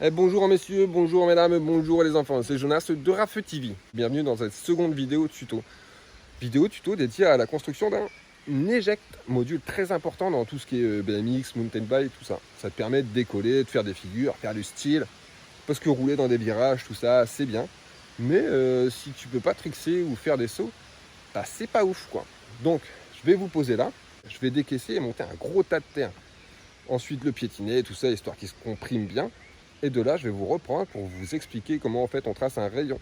Bonjour messieurs, bonjour mesdames, bonjour les enfants, c'est Jonas de Rafeu TV. Bienvenue dans cette seconde vidéo tuto. Vidéo tuto dédiée à la construction d'un éject, module très important dans tout ce qui est BMX, mountain bike, tout ça. Ça te permet de décoller, de faire des figures, faire du style. Parce que rouler dans des virages, tout ça, c'est bien. Mais si tu peux pas trixer ou faire des sauts, bah c'est pas ouf quoi. Donc je vais vous poser là, je vais décaisser et monter un gros tas de terre. Ensuite le piétiner, tout ça, histoire qu'il se comprime bien. Et de là, je vais vous reprendre pour vous expliquer comment en fait on trace un rayon,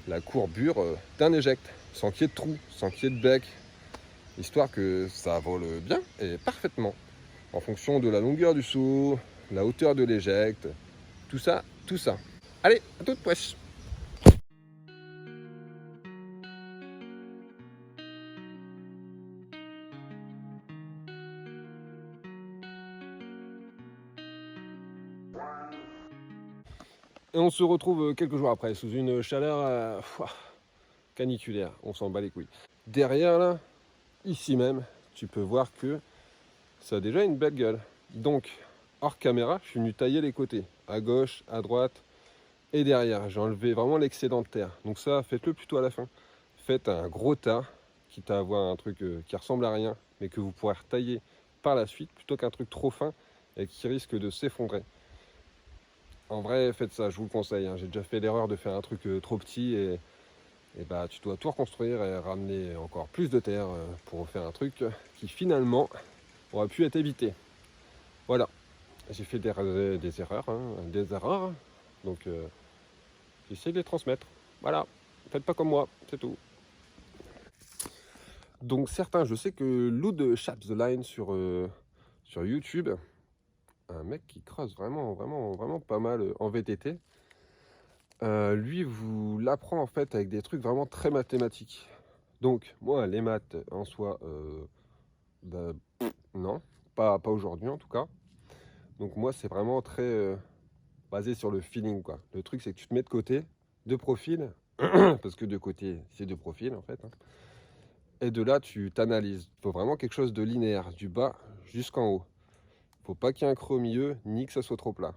la courbure d'un éject, sans qu'il y ait de trou, sans qu'il y ait de bec, histoire que ça vole bien et parfaitement, en fonction de la longueur du saut, la hauteur de l'éject, tout ça, tout ça. Allez, à toute wesh. Et on se retrouve quelques jours après, sous une chaleur caniculaire, on s'en bat les couilles. Derrière là, ici même, tu peux voir que ça a déjà une belle gueule. Donc, hors caméra, je suis venu tailler les côtés, à gauche, à droite et derrière. J'ai enlevé vraiment l'excédent de terre. Donc ça, faites-le plutôt à la fin. Faites un gros tas, quitte à avoir un truc qui ressemble à rien, mais que vous pourrez retailler par la suite, plutôt qu'un truc trop fin et qui risque de s'effondrer. En vrai, faites ça, je vous le conseille. J'ai déjà fait l'erreur de faire un truc trop petit et bah tu dois tout reconstruire et ramener encore plus de terre pour faire un truc qui finalement aurait pu être évité. Voilà. J'ai fait des erreurs, donc j'essaie de les transmettre. Voilà, faites pas comme moi, c'est tout. Donc certains, je sais que Loud Chap the Line sur YouTube, un mec qui creuse vraiment pas mal en VTT, lui vous l'apprend en fait avec des trucs vraiment très mathématiques. Donc moi, les maths en soi, bah, non, pas aujourd'hui en tout cas. Donc moi, c'est vraiment très basé sur le feeling quoi. Le truc c'est que tu te mets de côté, de profil, parce que de côté c'est de profil en fait. Et de là tu t'analyses. Il faut vraiment quelque chose de linéaire, du bas jusqu'en haut. Faut pas qu'il y ait un creux au milieu, ni que ça soit trop plat.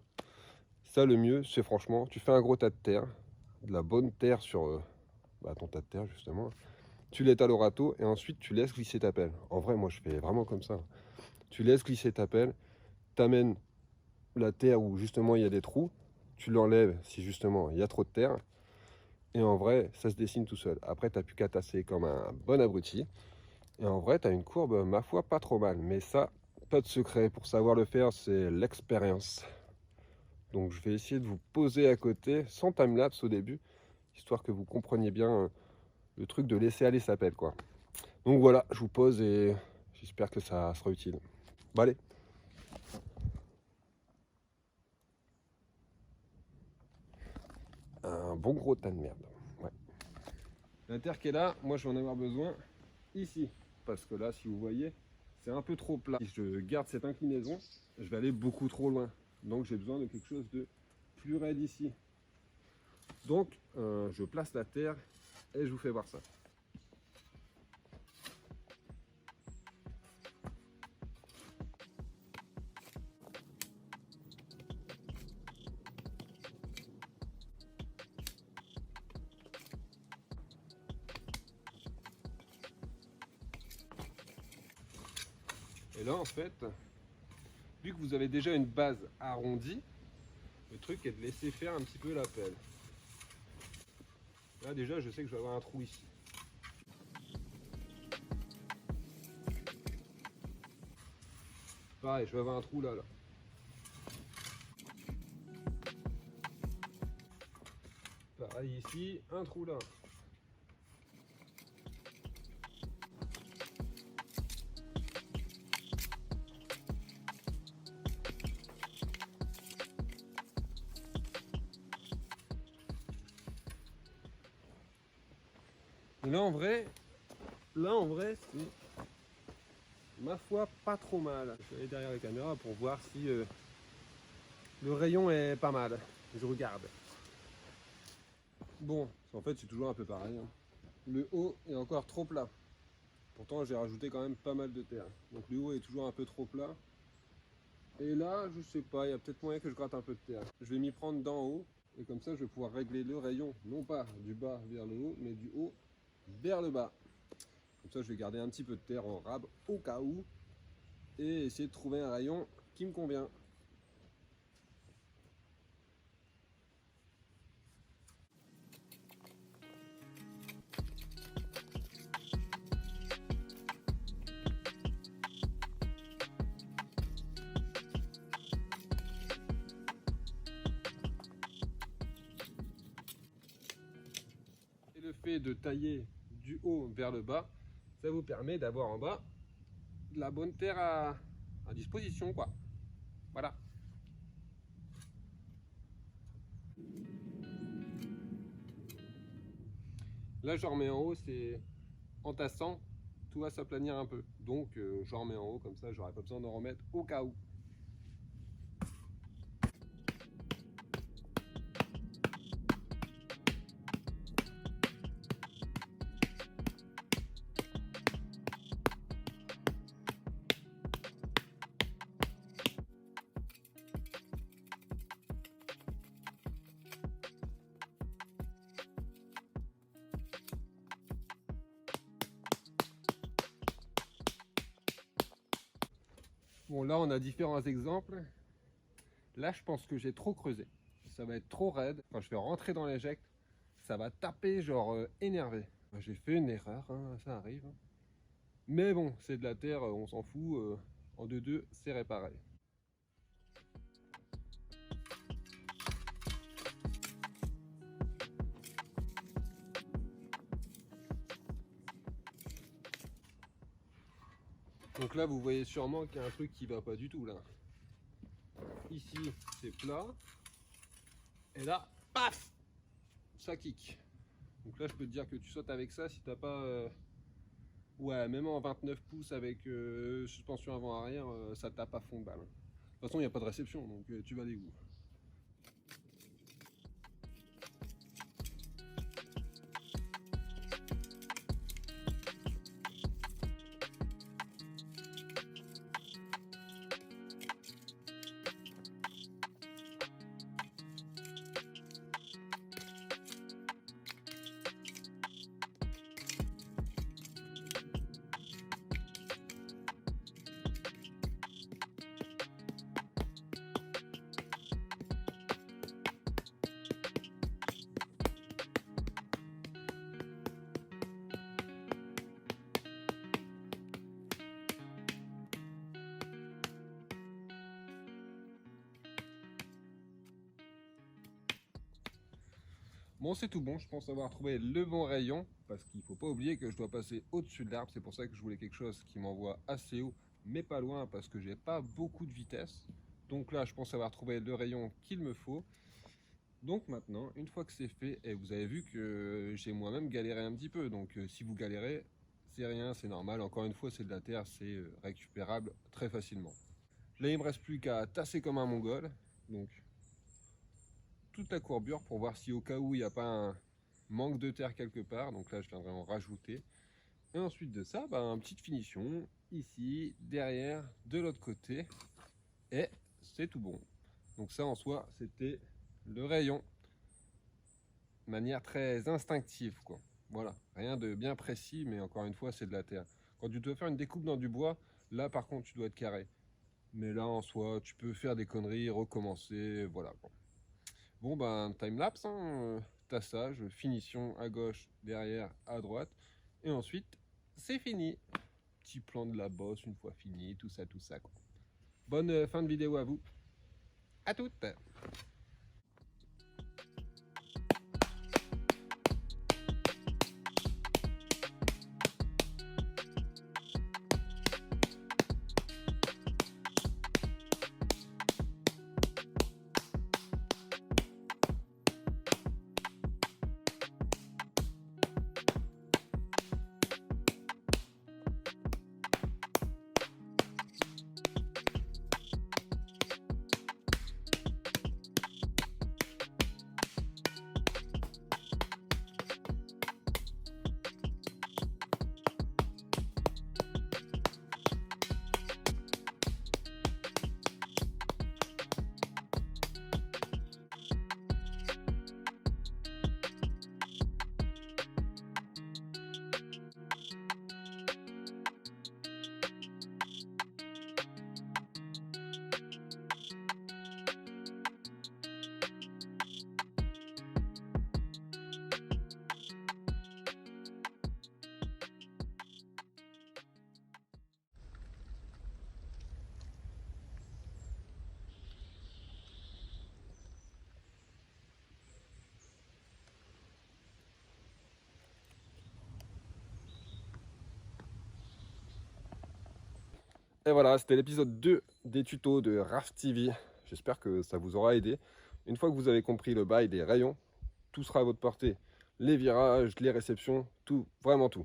Ça le mieux c'est franchement, tu fais un gros tas de terre, de la bonne terre sur ton tas de terre justement. Tu l'étales au râteau et ensuite tu laisses glisser ta pelle. En vrai moi je fais vraiment comme ça. Tu laisses glisser ta pelle, t'amènes la terre où justement il y a des trous, tu l'enlèves si justement il y a trop de terre. Et en vrai, ça se dessine tout seul. Après, tu n'as plus qu'à tasser comme un bon abruti. Et en vrai, tu as une courbe, ma foi, pas trop mal. Mais ça, pas de secret. Pour savoir le faire, c'est l'expérience. Donc, je vais essayer de vous poser à côté, sans timelapse au début, histoire que vous compreniez bien le truc de laisser aller sa pelle, quoi. Donc voilà, je vous pose et j'espère que ça sera utile. Bon, allez. Un bon gros tas de merde. Ouais. La terre qui est là, moi, je vais en avoir besoin ici. Parce que là, si vous voyez, c'est un peu trop plat. Si je garde cette inclinaison, je vais aller beaucoup trop loin. Donc j'ai besoin de quelque chose de plus raide ici. Donc je place la terre et je vous fais voir ça. Et là en fait, vu que vous avez déjà une base arrondie, le truc est de laisser faire un petit peu la pelle. Là déjà je sais que je vais avoir un trou ici. Pareil, je vais avoir un trou là. Pareil ici, un trou là. Et là en vrai, c'est ma foi pas trop mal. Je vais aller derrière la caméra pour voir si le rayon est pas mal. Je regarde. Bon, en fait c'est toujours un peu pareil. Le haut est encore trop plat. Pourtant j'ai rajouté quand même pas mal de terre. Donc le haut est toujours un peu trop plat. Et là, je sais pas, il y a peut-être moyen que je gratte un peu de terre. Je vais m'y prendre d'en haut, et comme ça, je vais pouvoir régler le rayon, non pas du bas vers le haut, mais du haut vers le bas. Comme ça, je vais garder un petit peu de terre en rab au cas où, et essayer de trouver un rayon qui me convient. Et le fait de tailler du haut vers le bas, ça vous permet d'avoir en bas de la bonne terre à disposition, quoi. Voilà. Là, je remets en haut, c'est en tassant, tout va s'aplanir un peu. Donc, je remets en haut, comme ça, j'aurai pas besoin d'en remettre au cas où. Bon, là, on a différents exemples. Là, je pense que j'ai trop creusé. Ça va être trop raide. Quand je vais rentrer dans l'éjecte, ça va taper, genre énervé. J'ai fait une erreur, hein, ça arrive. Mais bon, c'est de la terre, on s'en fout. En 2-2, c'est réparé. Donc là, vous voyez sûrement qu'il y a un truc qui va pas du tout là. Ici, c'est plat. Et là, paf, ça kick. Donc là, je peux te dire que tu sautes avec ça si t'as pas... Ouais, même en 29 pouces avec suspension avant-arrière, ça tape à fond de balle. De toute façon, il n'y a pas de réception, donc tu vas aller où? Bon, c'est tout bon, je pense avoir trouvé le bon rayon, parce qu'il ne faut pas oublier que je dois passer au-dessus de l'arbre, c'est pour ça que je voulais quelque chose qui m'envoie assez haut, mais pas loin, parce que j'ai pas beaucoup de vitesse. Donc là, je pense avoir trouvé le rayon qu'il me faut. Donc maintenant, une fois que c'est fait, et vous avez vu que j'ai moi-même galéré un petit peu, donc si vous galérez, c'est rien, c'est normal, encore une fois, c'est de la terre, c'est récupérable très facilement. Là, il me reste plus qu'à tasser comme un mongol, donc toute la courbure pour voir si au cas où il n'y a pas un manque de terre quelque part. Donc là, je viendrai en rajouter. Et ensuite de ça, bah, une petite finition ici, derrière, de l'autre côté. Et c'est tout bon. Donc ça, en soi, c'était le rayon. De manière très instinctive, quoi. Voilà, rien de bien précis, mais encore une fois, c'est de la terre. Quand tu dois faire une découpe dans du bois, là, par contre, tu dois être carré. Mais là, en soi, tu peux faire des conneries, recommencer, voilà. Bon, ben, time-lapse, hein, tassage, finition à gauche, derrière, à droite. Et ensuite, c'est fini. Petit plan de la bosse une fois fini, tout ça, quoi. Bonne fin de vidéo à vous. À toutes! Et voilà, c'était l'épisode 2 des tutos de Raft TV. J'espère que ça vous aura aidé. Une fois que vous avez compris le bail des rayons, tout sera à votre portée. Les virages, les réceptions, tout, vraiment tout.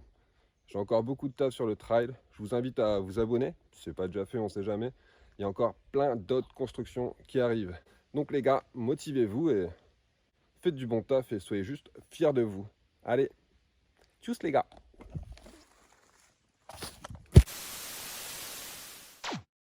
J'ai encore beaucoup de taf sur le trail. Je vous invite à vous abonner. Si ce n'est pas déjà fait, on ne sait jamais. Il y a encore plein d'autres constructions qui arrivent. Donc les gars, motivez-vous et faites du bon taf et soyez juste fiers de vous. Allez, tchuss les gars!